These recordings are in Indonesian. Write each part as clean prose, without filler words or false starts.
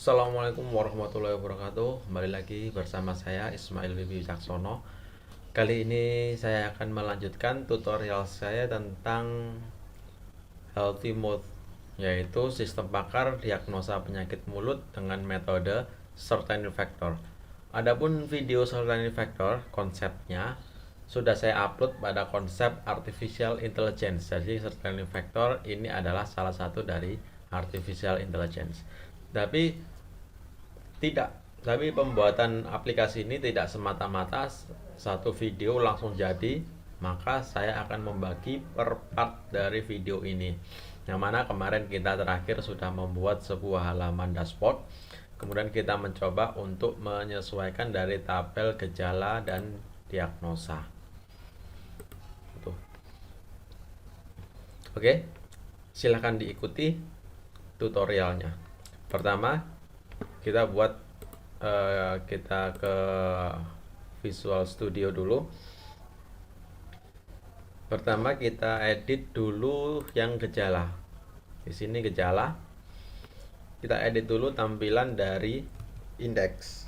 Assalamualaikum warahmatullahi wabarakatuh. Kembali lagi bersama saya Ismail Bibi Caksono. Kali ini saya akan melanjutkan tutorial saya tentang Healthy Mouth, yaitu sistem pakar diagnosa penyakit mulut dengan metode Certain Factor. Adapun video Certain Factor konsepnya sudah saya upload pada konsep Artificial Intelligence. Jadi Certain Factor ini adalah salah satu dari Artificial Intelligence. Tapi tidak, tapi pembuatan aplikasi ini tidak semata-mata satu video langsung jadi, maka saya akan membagi per part dari video ini. Yang mana kemarin kita terakhir sudah membuat sebuah halaman dashboard. Kemudian kita mencoba untuk menyesuaikan dari tabel gejala dan diagnosa. Tuh. Oke, silahkan diikuti tutorialnya. Pertama, kita ke Visual Studio dulu. Pertama kita edit dulu yang gejala. Di sini gejala. Kita edit dulu tampilan dari indeks.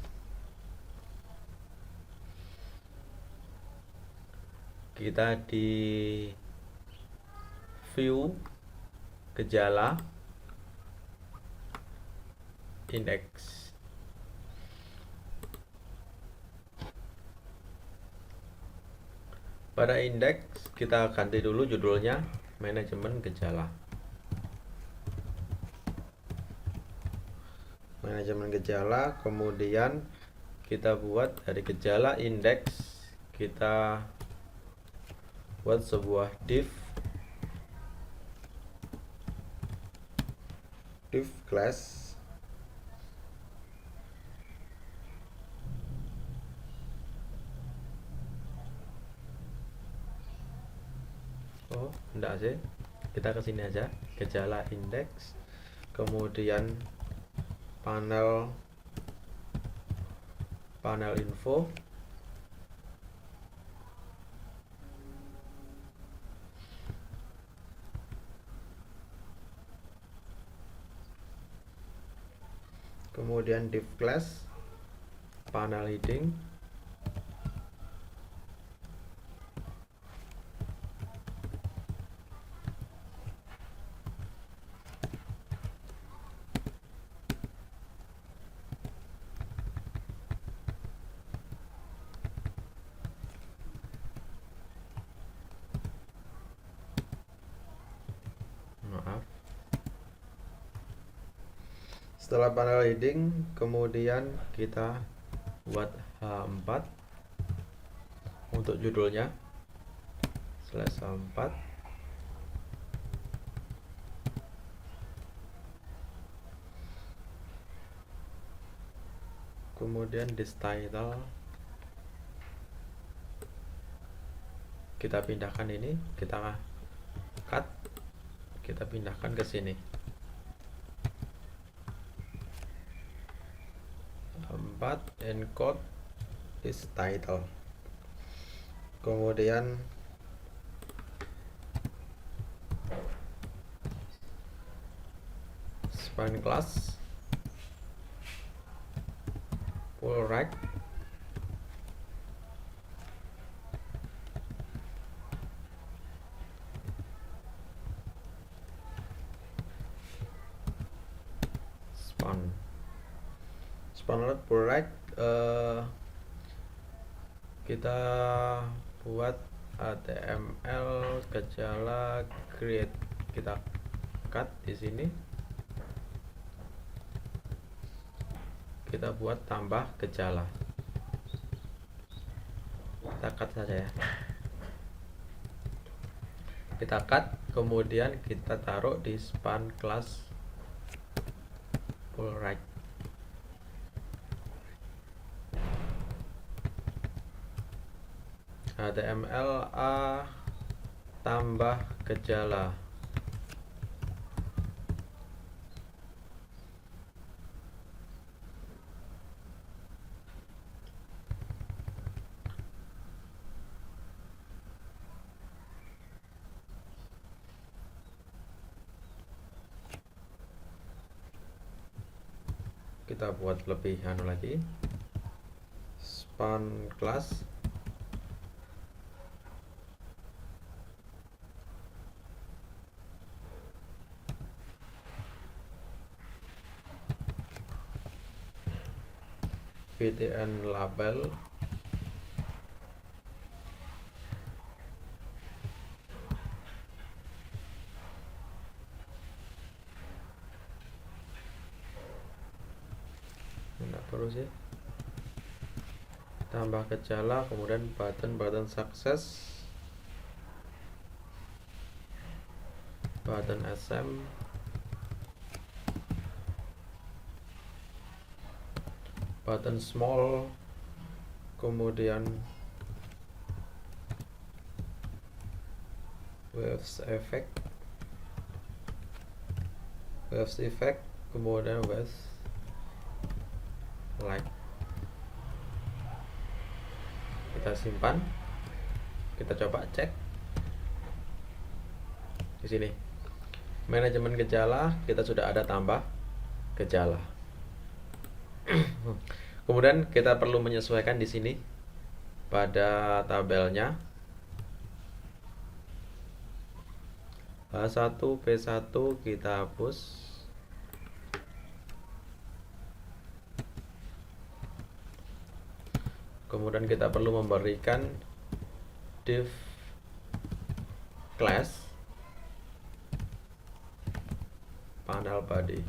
Kita di view gejala indeks. Pada indeks kita ganti dulu judulnya manajemen gejala. Manajemen gejala, kemudian kita buat dari gejala indeks, kita buat sebuah div class. Oh, enggak sih. Kita ke sini aja, gejala indeks. Kemudian panel info. Kemudian div class, panel heading. Maaf. Setelah panel heading, kemudian kita buat H4 untuk judulnya /H4. Kemudian this title kita pindahkan, ini kita cut, kita pindahkan ke sini. 4 encode this title. Kemudian span class full right, span full right. Kita buat HTML gejala create, kita cut di sini. Kita buat tambah gejala, kita cut saja ya. Kita cut, kemudian kita taruh di span class full right. HTML A tambah gejala. kita buat lebih lagi, span class. VTN label. Enggak perlu sih. Tambah gejala, kemudian button sukses, button SM, button small, kemudian waves effect, kemudian waves like. Kita simpan, kita coba cek di sini. Manajemen gejala, kita sudah ada tambah gejala. Kemudian kita perlu menyesuaikan di sini pada tabelnya. H1 P1 kita hapus. Kemudian kita perlu memberikan div class panel body.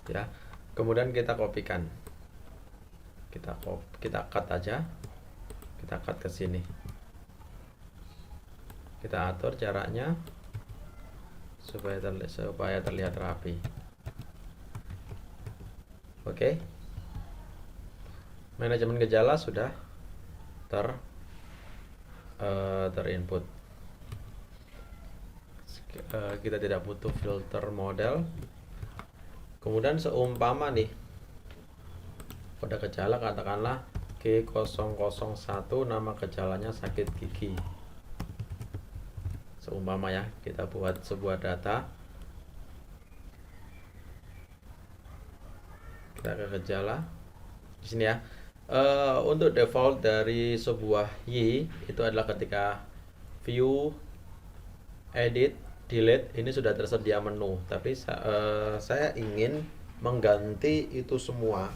Ya, kemudian kita kopikan. Kita cut aja. Kita cut ke sini. Kita atur jaraknya supaya terlihat rapi. Oke. Manajemen gejala sudah terinput. Kita tidak butuh filter model. Kemudian seumpama nih pada gejala, katakanlah G001, nama gejalanya sakit gigi. Seumpama ya, kita buat sebuah data. Kita ke gejala di sini ya. Untuk default dari sebuah Y itu adalah ketika view, edit, delete ini sudah tersedia menu. Tapi saya ingin mengganti itu semua.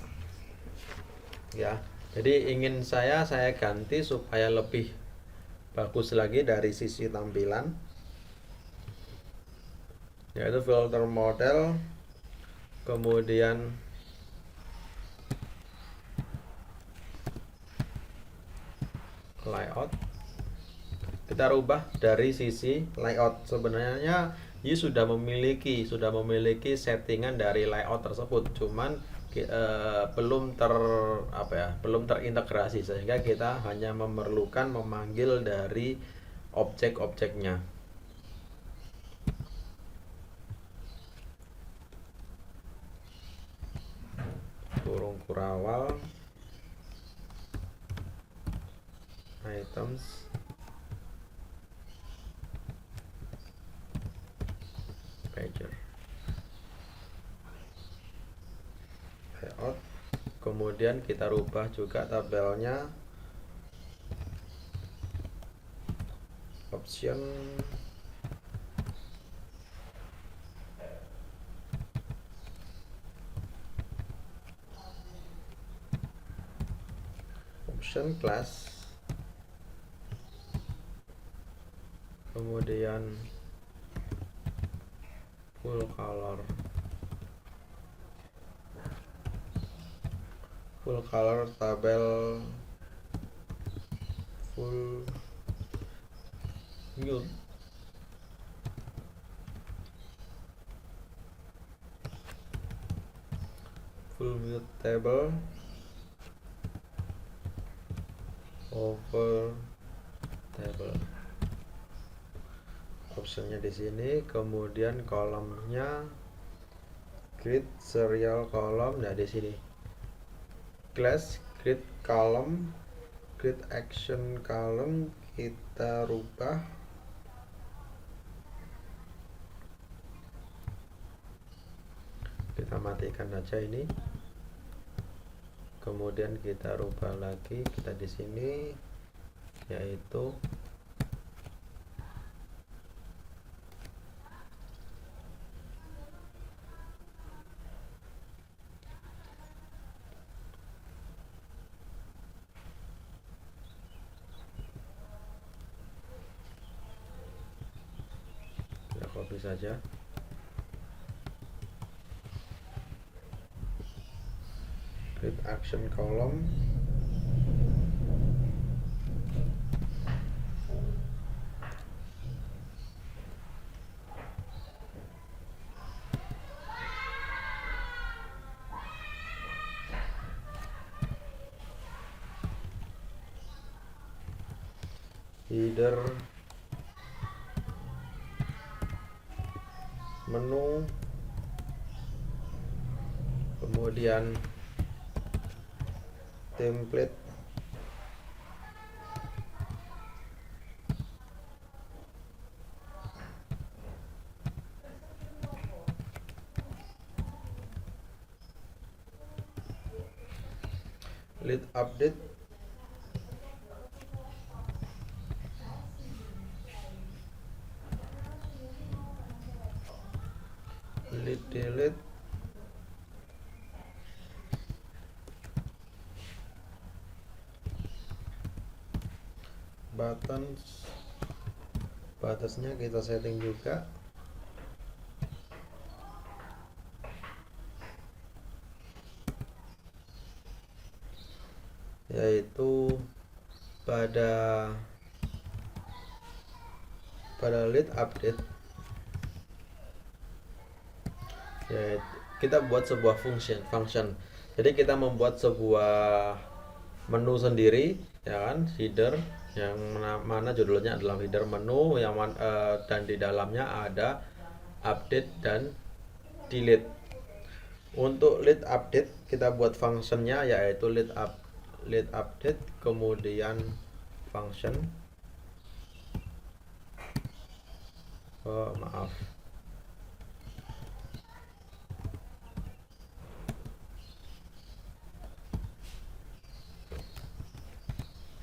Ya, jadi ingin saya ganti supaya lebih bagus lagi dari sisi tampilan, yaitu filter model, kemudian layout. Kita rubah dari sisi layout. Sebenarnya ini sudah memiliki settingan dari layout tersebut, cuman belum terintegrasi, sehingga kita hanya memerlukan memanggil dari objek-objeknya. Burung kurawal, items, pager, layout. Kemudian kita rubah juga tabelnya, option, class, kemudian full color tabel full mute, table over table. Optionnya di sini, kemudian kolomnya grid serial column. Nah, di sini class grid column Create action column kita rubah kita matikan aja ini, kemudian kita rubah lagi, kita di sini yaitu kita copy saja. Create action column, header, menu, kemudian template, lead update, lead delete, buttons, batasnya kita setting juga, yaitu pada lead update ya kita buat sebuah function. Jadi kita membuat sebuah menu sendiri ya kan, header yang mana judulnya adalah header menu yang dan di dalamnya ada update dan delete. Untuk lead update kita buat functionnya yaitu lead update, kemudian function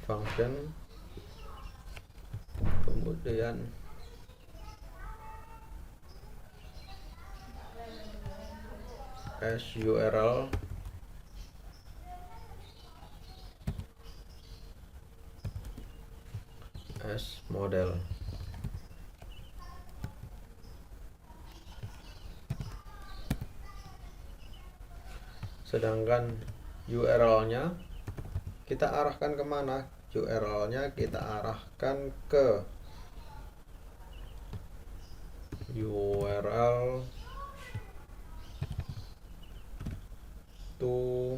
function, kemudian as URL, as model. Sedangkan URL-nya kita arahkan kemana? URL-nya kita arahkan ke URL to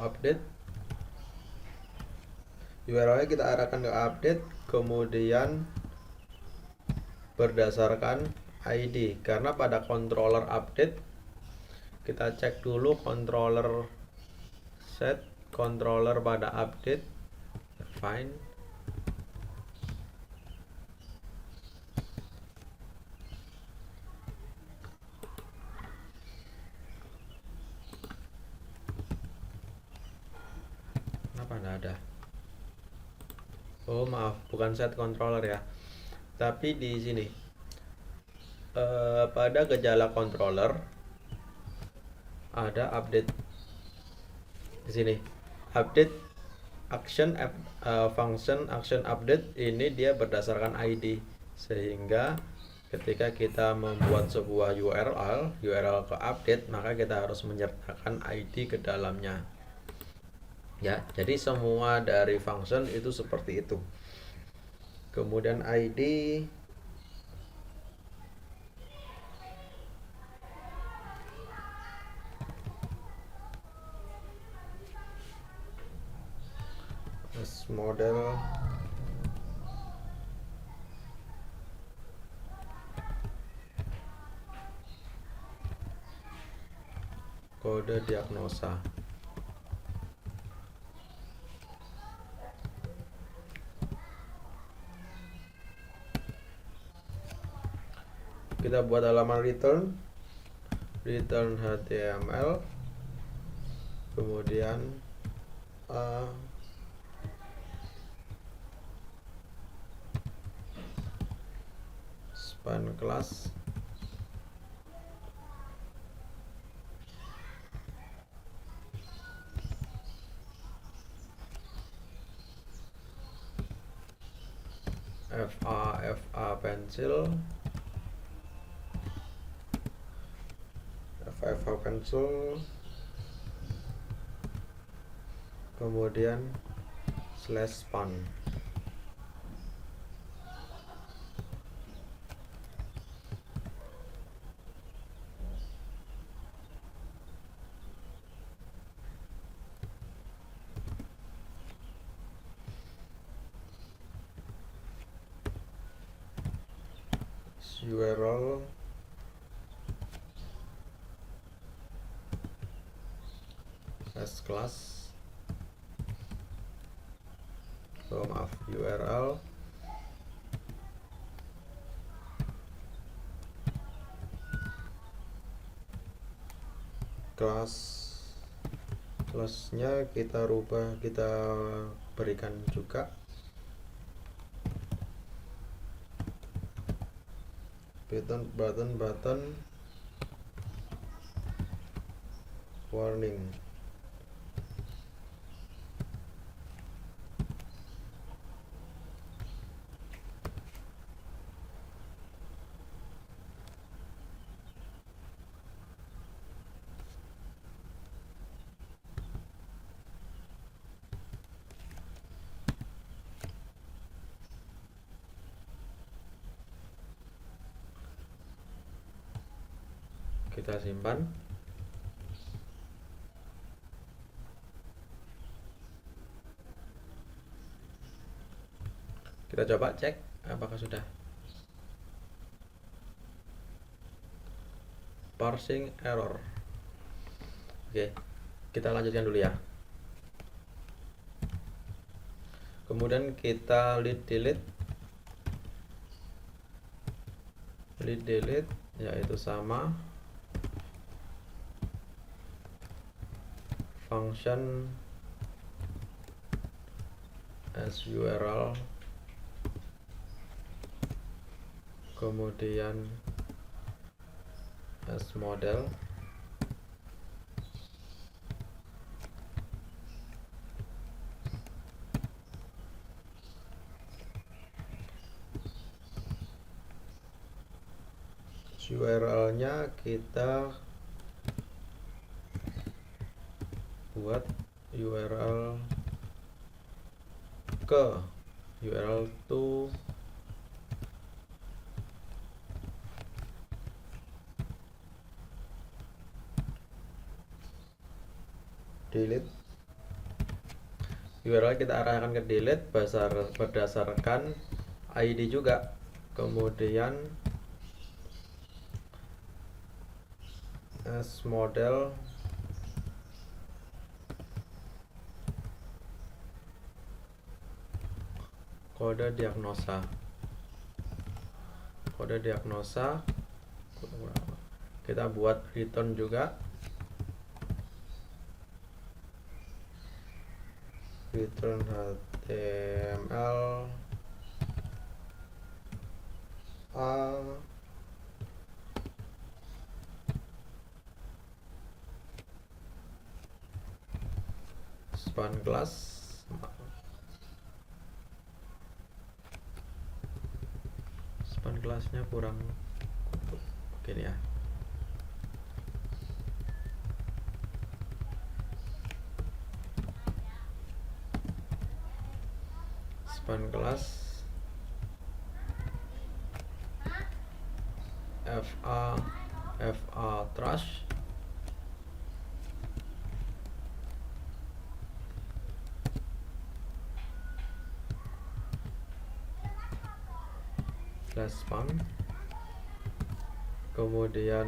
update. URL-nya kita arahkan ke update, kemudian berdasarkan ID, karena pada controller update kita cek dulu controller set controller pada update, find kenapa enggak ada. Oh maaf, bukan set controller ya, tapi di sini pada gejala controller ada update di sini, update action function action update ini dia berdasarkan ID, sehingga ketika kita membuat sebuah URL ke update maka kita harus menyertakan ID ke dalamnya. Ya, jadi semua dari function itu seperti itu. Kemudian ID as model, kode diagnosa. Kita buat halaman return HTML, kemudian span class, FA pencil, kemudian slash span. URL as class, URL kelasnya kita rubah, kita berikan juga button warning. Kita simpan. Kita coba cek apakah sudah. Parsing error. Oke, kita lanjutkan dulu ya. Kemudian kita lead delete, yaitu sama function as URL, kemudian as model, URL-nya kita buat URL ke URL to delete. URL kita arahkan ke delete berdasarkan ID juga. Kemudian as model, kode diagnosa. Kita buat return juga, return HTML span class, kelasnya kurang begini ya. Span kelas FA trash, span, kemudian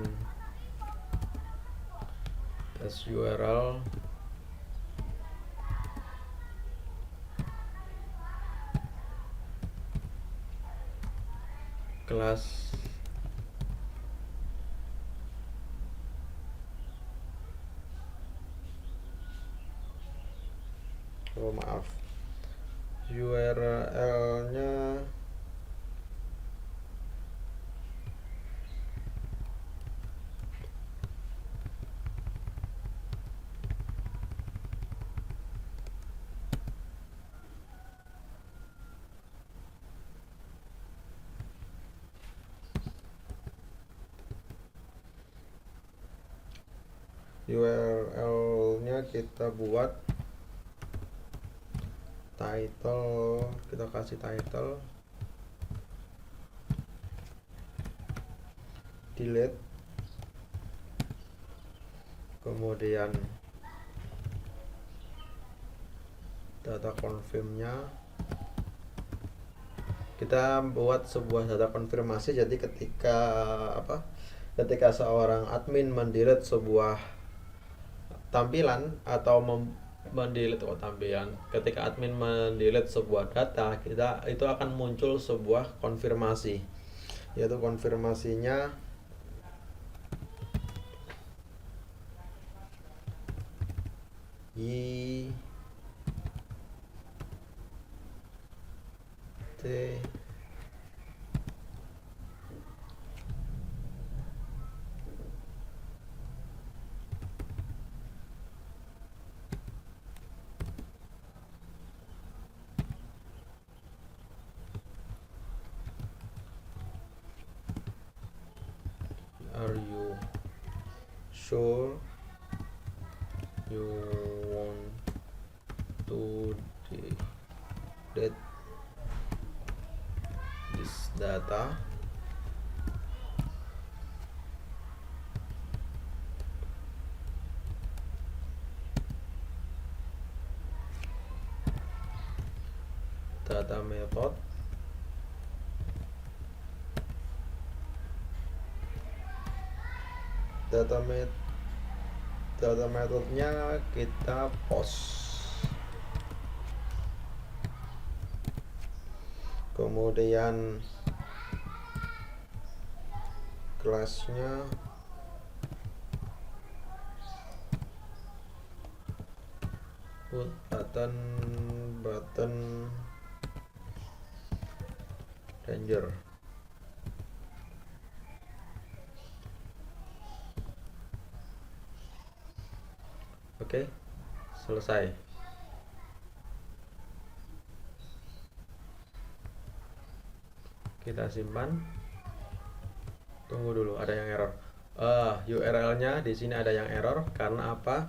as URL kelas maaf, URL-nya kita buat title, kita kasih title delete, kemudian data confirm-nya kita buat sebuah data konfirmasi. Jadi ketika seorang admin mendelete sebuah tampilan atau mendelete tampilan, ketika admin mendelete sebuah data, itu akan muncul sebuah konfirmasi, yaitu konfirmasinya are you sure you want to delete this data? Data method data methodnya kita post, kemudian kelasnya put button danger. Oke, selesai. Kita simpan. Tunggu dulu, ada yang error. URL-nya di sini ada yang error karena apa?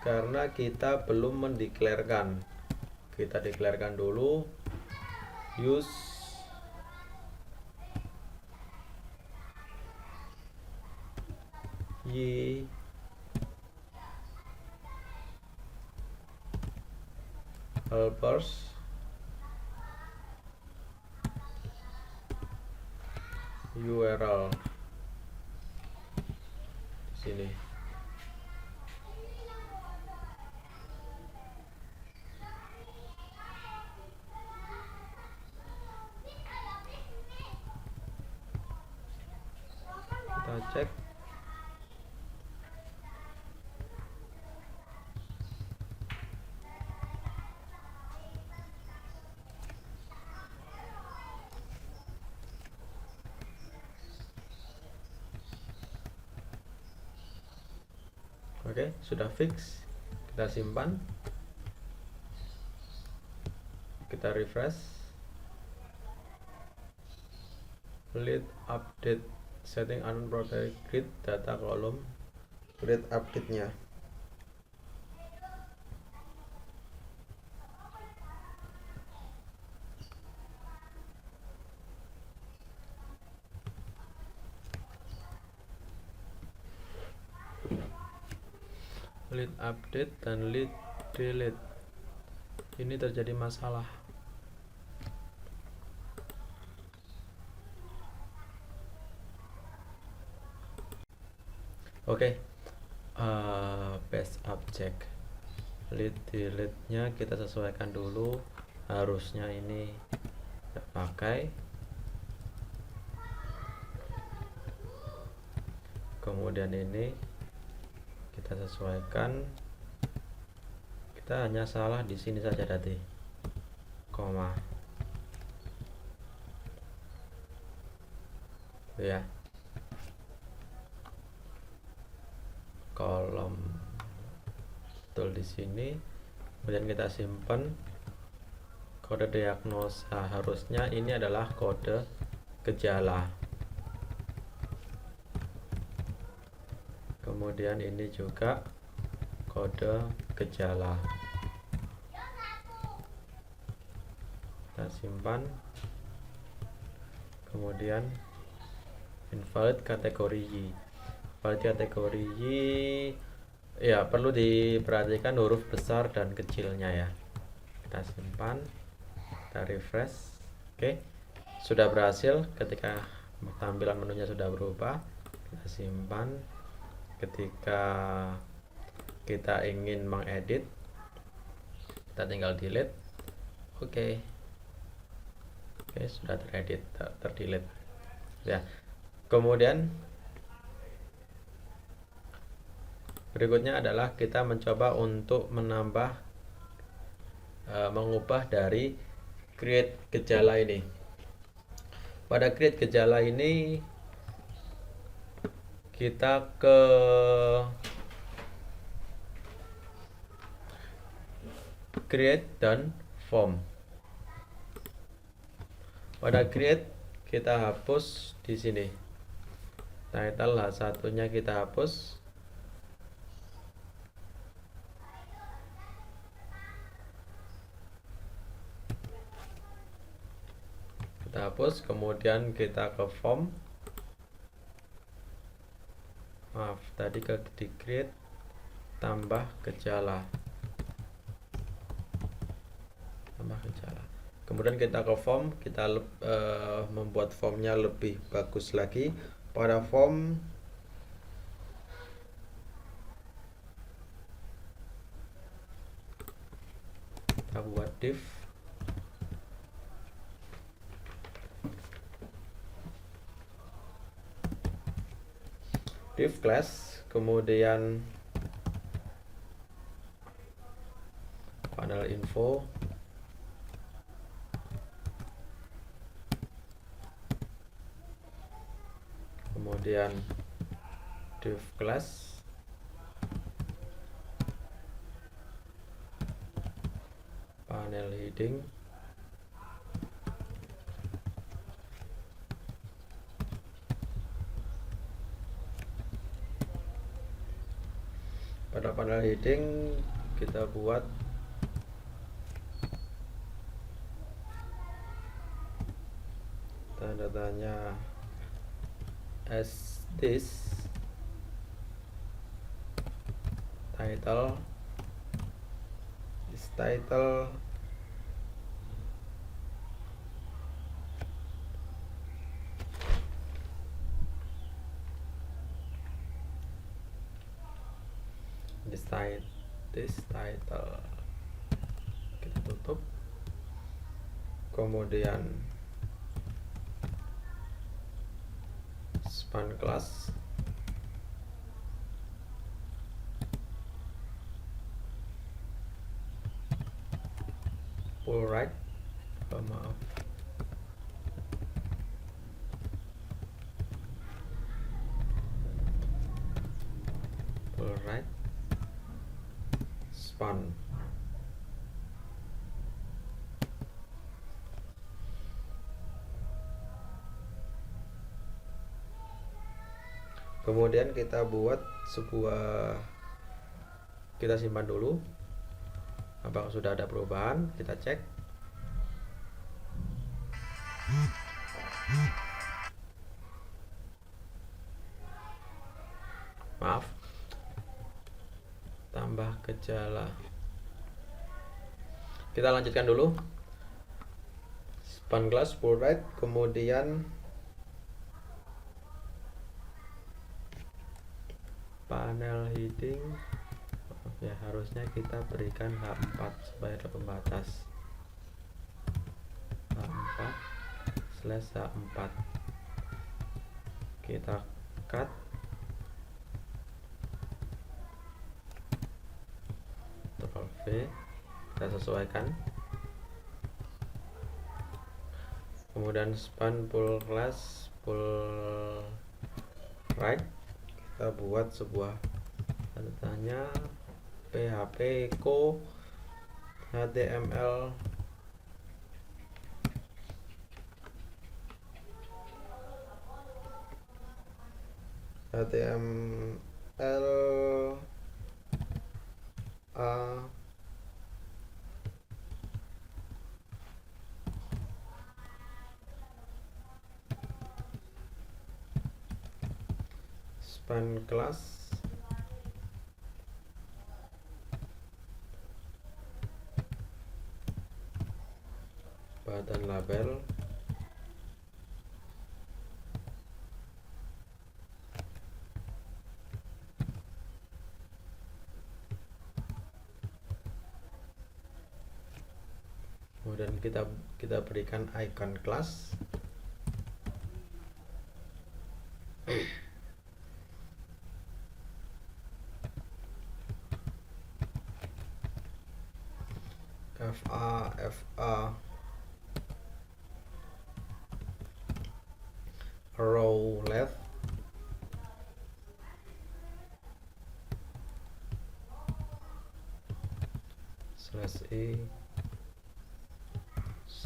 Karena kita belum mendeklarkan. Kita deklarkan dulu use helpers URL sini. Kita cek. Oke, sudah fix. Kita simpan. Kita refresh. Delete update setting unprotected grid data column. Grid update-nya. Lead update dan lead delete, ini terjadi masalah. Oke, base object. Lead delete nya kita sesuaikan dulu, harusnya ini pakai. Kemudian ini kita sesuaikan, kita hanya salah di sini saja tadi, koma ya, kolom betul di sini. Kemudian kita simpan kode diagnosa, harusnya ini adalah kode gejala. Kemudian ini juga kode gejala, kita simpan. Kemudian invalid kategori Y. Invalid kategori Y ya perlu diperhatikan huruf besar dan kecilnya ya. Kita simpan, kita refresh. Oke, sudah berhasil. Ketika tampilan menunya sudah berubah, kita simpan. Ketika kita ingin mengedit, kita tinggal delete. Oke, sudah teredit, terdelete ya. Kemudian berikutnya adalah kita mencoba untuk menambah mengubah dari create gejala ini. Pada create gejala ini kita ke create dan form. Pada create kita hapus di sini title H1-nya, kita hapus. Kemudian kita ke form, tadi ke di create tambah gejala, kemudian kita ke form, kita membuat formnya lebih bagus lagi. Pada form kita buat div class, kemudian panel info, kemudian div class, panel heading, pada panel heading kita buat tanda tanya as this title, this title, this title, kita tutup. Kemudian span class, pull right, maaf, pull right, span. Kemudian kita buat sebuah, kita simpan dulu apakah sudah ada perubahan, kita cek. Maaf, tambah gejala. Kita lanjutkan dulu. Span class pull right, kemudian panel heading, maaf ya, harusnya kita berikan H4 supaya ada pembatas. H4/H4 kita cut, Ctrl V, kita sesuaikan, kemudian span full class full right, kita buat sebuah tanda tanya PHP echo HTML A span class button label kemudian kita berikan icon class FA row left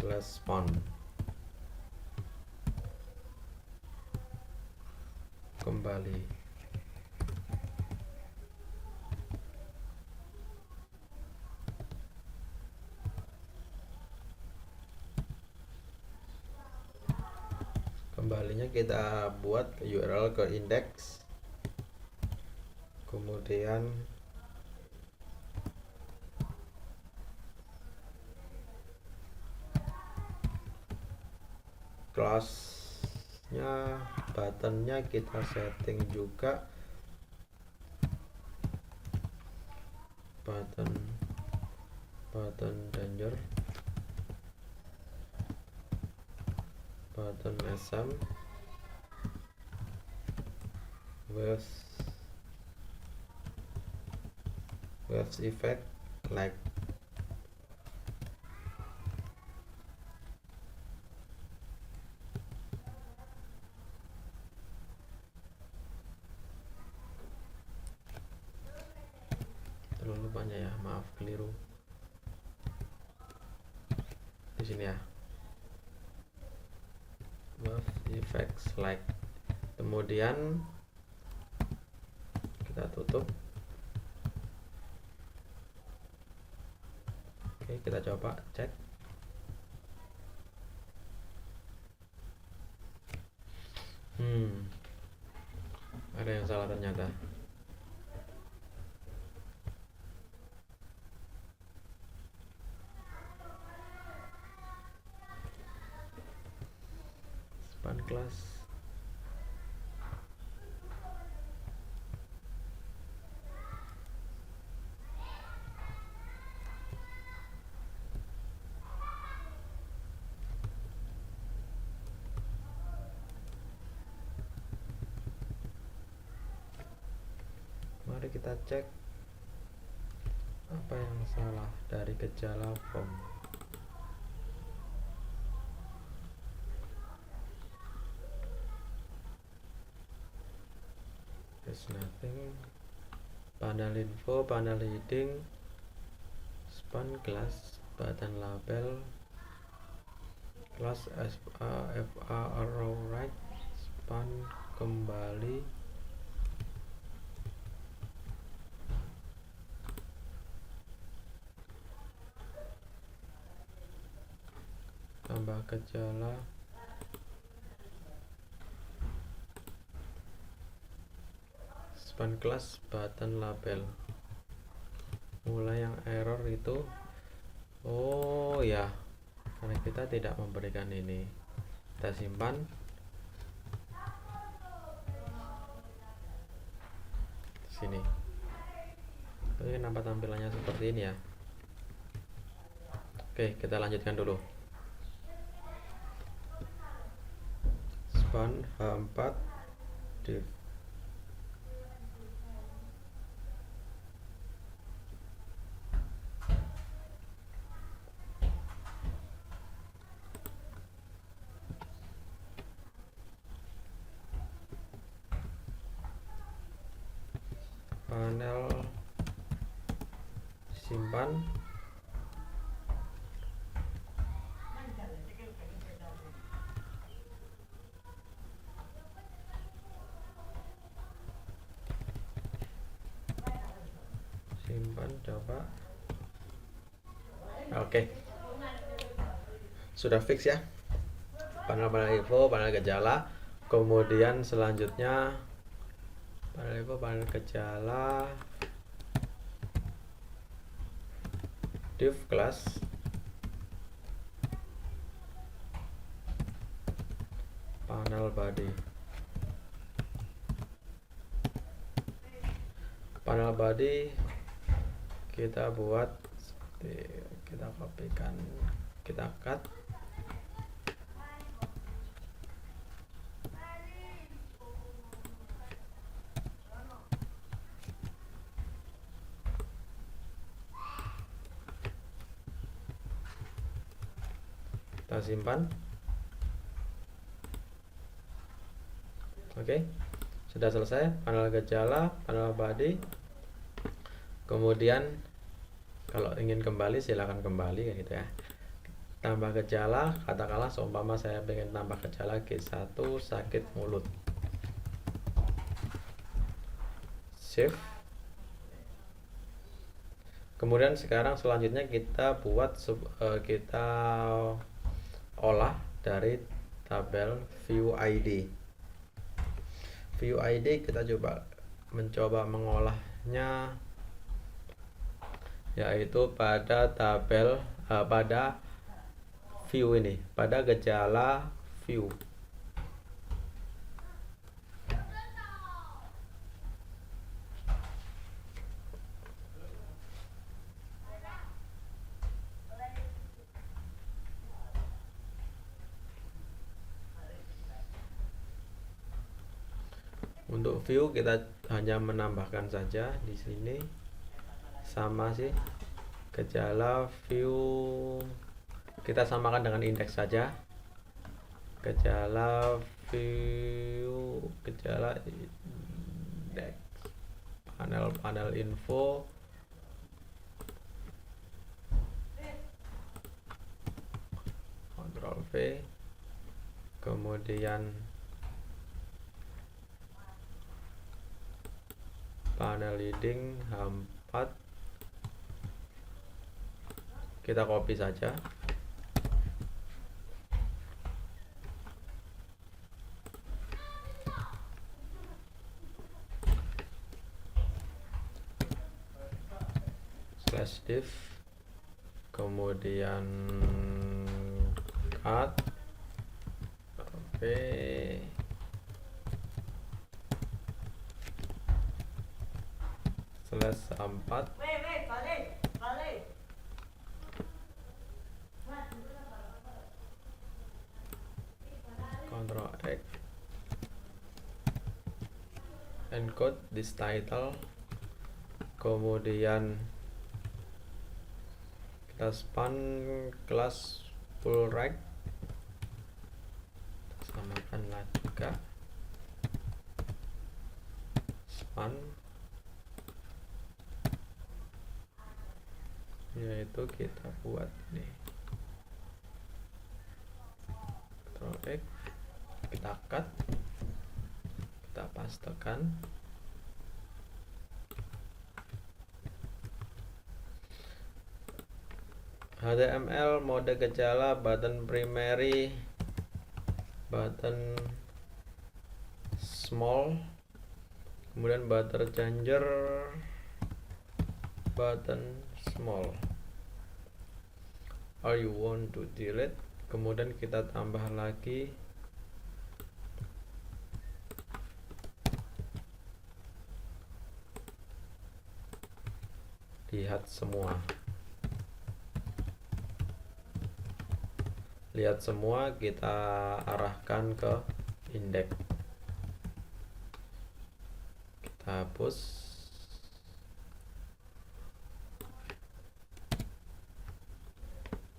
/e/spawn kembali. Kembalinya kita buat ke URL ke index, kemudian kelasnya buttonnya kita setting juga button danger, button sm, waves effect like terlalu banyak ya, maaf keliru di sini ya, wave effects like, kemudian kita tutup. Oke, kita coba cek. Ada yang salah ternyata. Span class mari kita cek apa yang salah dari gejala form. There's nothing. Panel info, panel heading, span class, button label, class FA arrow right, span kembali, tambah gejala, span class button label. Mulai yang error itu, oh ya, karena kita tidak memberikan ini. Kita simpan sini. Oke, nampak tampilannya seperti ini ya. Oke, kita lanjutkan dulu. Span H4 div. Panel simpan, coba. Oke, sudah fix ya panel info, panel gejala. Kemudian selanjutnya panel info, panel gejala, div class, panel body. Panel body kita buat seperti, kita kopikan, kita cut. Kita simpan. Oke, sudah selesai panel gejala, panel body. Kemudian kalau ingin kembali silahkan kembali kayak gitu ya. Tambah gejala, katakanlah seumpama saya pengen tambah gejala G1 sakit mulut. Save. Kemudian sekarang selanjutnya kita buat kita olah dari tabel view ID. View ID kita mencoba mengolahnya, yaitu pada tabel pada view ini, pada gejala view. Untuk view kita hanya menambahkan saja di sini, sama sih, gejala view kita samakan dengan indeks saja. Gejala view, gejala indeks, panel info, Ctrl V, kemudian panel leading H4 kita copy saja. /div, kemudian cut, oke, /4, Ctrl X, encode this title, kemudian kita span kelas full right, samakanlah juga span, yaitu kita buat ini, Ctrl X, kita cut, kita pastekan. HTML mode gejala, button primary, button small, kemudian button changer, button small, or you want to delete. Kemudian kita tambah lagi lihat semua. Lihat semua kita arahkan ke indeks. Kita hapus.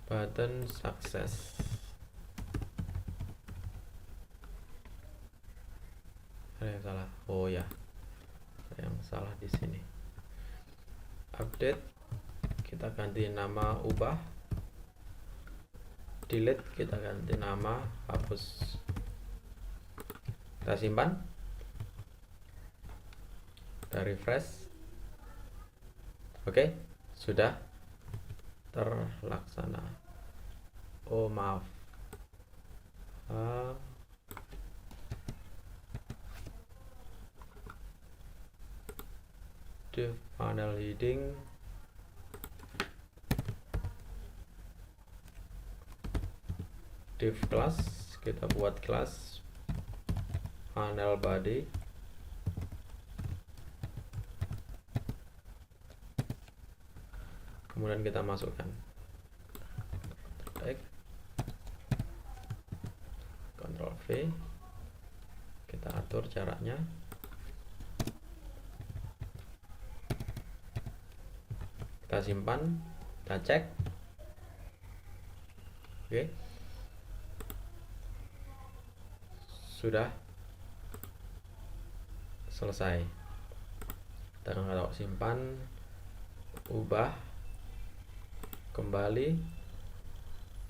Button sukses. Ada yang salah. Oh ya, ada yang salah di sini. Update, kita ganti nama, ubah. Delete, kita ganti nama, hapus. Kita simpan. Kita refresh. Oke, sudah terlaksana. Oh maaf, div panel heading, div class, kita buat kelas panel body, kemudian kita masukkan tag, Ctrl V, kita atur jaraknya, kita simpan, kita cek. Oke, sudah selesai. Kita kalau simpan, ubah, kembali,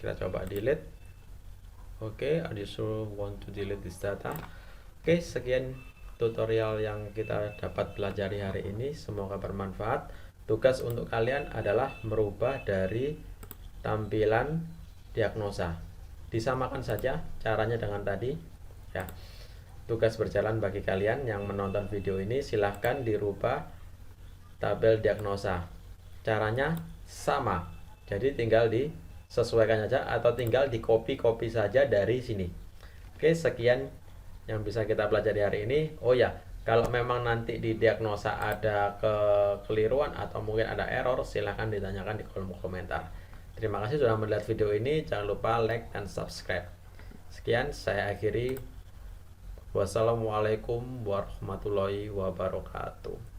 kita coba delete. Oke, are you sure want to delete this data? Oke, sekian tutorial yang kita dapat pelajari hari ini, semoga bermanfaat. Tugas untuk kalian adalah merubah dari tampilan diagnosa. Disamakan saja caranya dengan tadi ya. Tugas berjalan bagi kalian yang menonton video ini, silahkan dirubah tabel diagnosa. Caranya sama, jadi tinggal disesuaikan saja atau tinggal di copy saja dari sini. Oke, sekian yang bisa kita pelajari hari ini. Oh ya, kalau memang nanti di diagnosa ada kekeliruan atau mungkin ada error, silahkan ditanyakan di kolom komentar. Terima kasih sudah melihat video ini. Jangan lupa like dan subscribe. Sekian, saya akhiri. Wassalamualaikum warahmatullahi wabarakatuh.